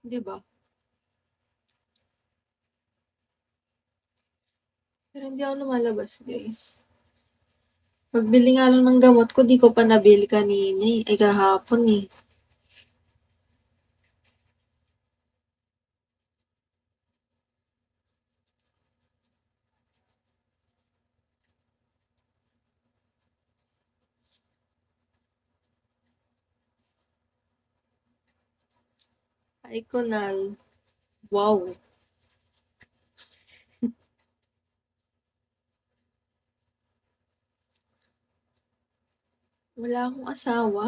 'Di ba? Pero hindi ako lumalabas, guys. Pagbili nga lang ng gamot ko, 'di ko pa nabili kanina, ay kahapon, eh. Ay, kunal. Wow. Wala akong asawa.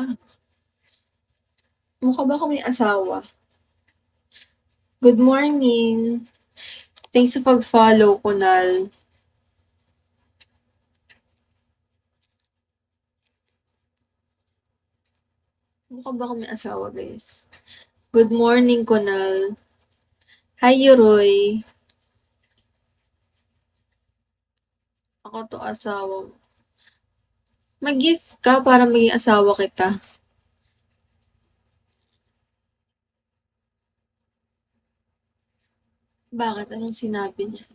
Mukha ba akong may asawa? Good morning. Thanks sa pag-follow, kunal. Mukha ba akong may asawa, guys? Good morning, kunal. Hi, Yuroy. Ako 'to asawa mo. Mag-gift ka para maging asawa kita. Bakit? Anong sinabi niya?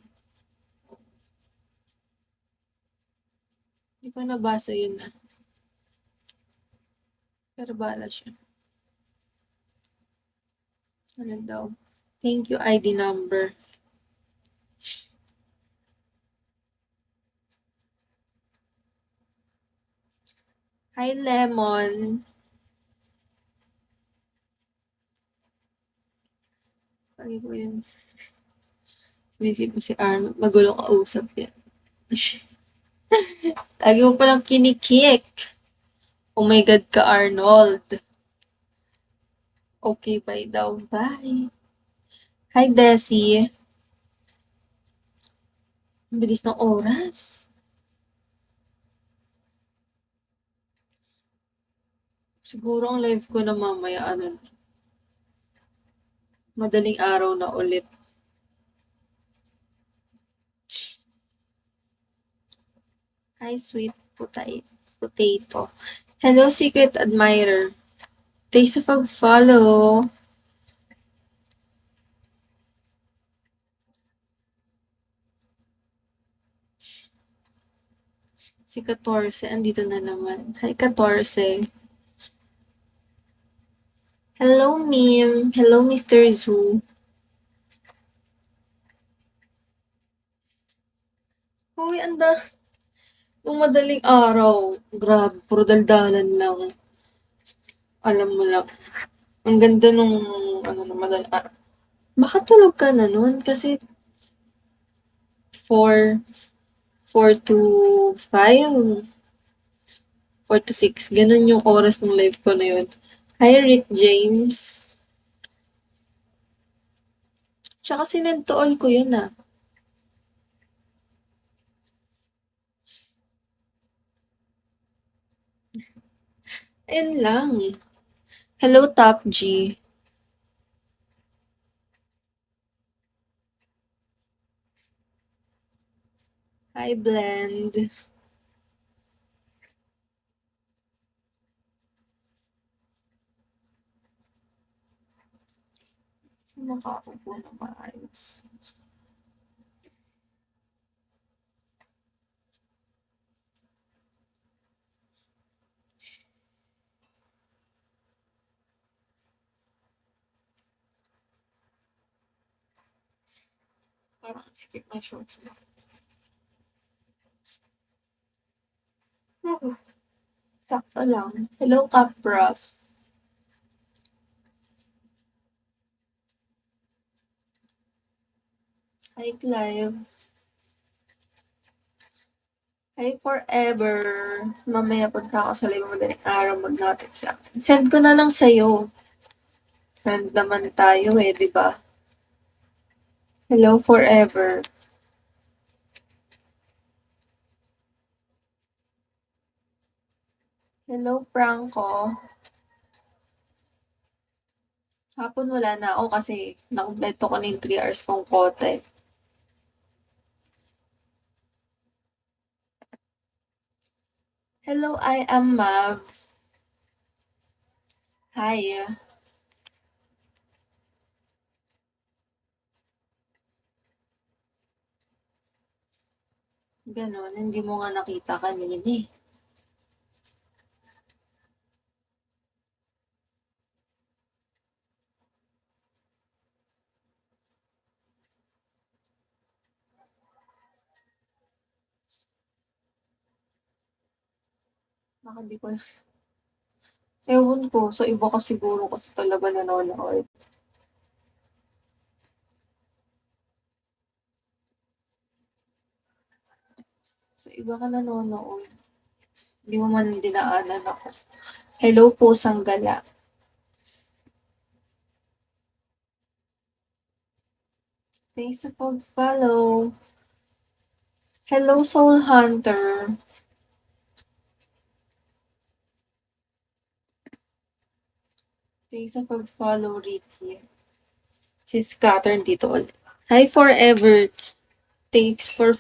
Hindi ko nabasa yun, ah. Pero bahala siya. Ano daw? Thank you, ID number. Hi, Lemon. Lagi ko yun. Sinisip mo si Arnold. Magulong kausap yan. Lagi mo palang kinikik. Oh my God ka, Arnold. Okay, bye daw. Bye. Hi, Desi. Ang bilis ng oras. Siguro ang live ko na mamaya, madaling araw na ulit. Hi, sweet potato. Hello, secret admirer. Thanks sa pag-follow. Si 14, andito na naman. Hi, 14. Hello, Mim. Hello, Mr. Zoo. Uy, nung madaling araw, grabe, puro daldalan lang. Alam mo lang, ang ganda nung, na madaling araw. Baka tulog ka na nun kasi 4, 4 to 5, 4 to 6, ganun yung oras ng live ko na yun. Hi, Rick James. Tsaka sinend to all ko yun, ah. Ayun lang. Hello, Top G. Hi, Blend. Saan makaupo na maayos? Parang skip na shorts na. Sakto lang. Hello, Capros. Hi, Clive. Hi, Forever. Mamaya punta ako sa live madaling araw mag-notif sa akin. Send ko na lang sa'yo. Friend naman tayo eh, di ba? Hello, Forever. Hello, Franco. Hapon wala na ako kasi nakumpleto ko na yung 3 hours kong kote. Hello, I am Mav. Hi. Gano'n, hindi mo nga nakita kanina eh. Baka di ko ewan ko, sa iba ka siguro kasi talaga nanonood. Sa iba ka nanonood, hindi mo man dinaanan ako. Hello po, Sanggala. Thanks sa pag-follow. Hello, Soul Hunter. Thanks sa pag-follow, Ricky. Si Scatter dito ulit. Hi, Forever. Thanks for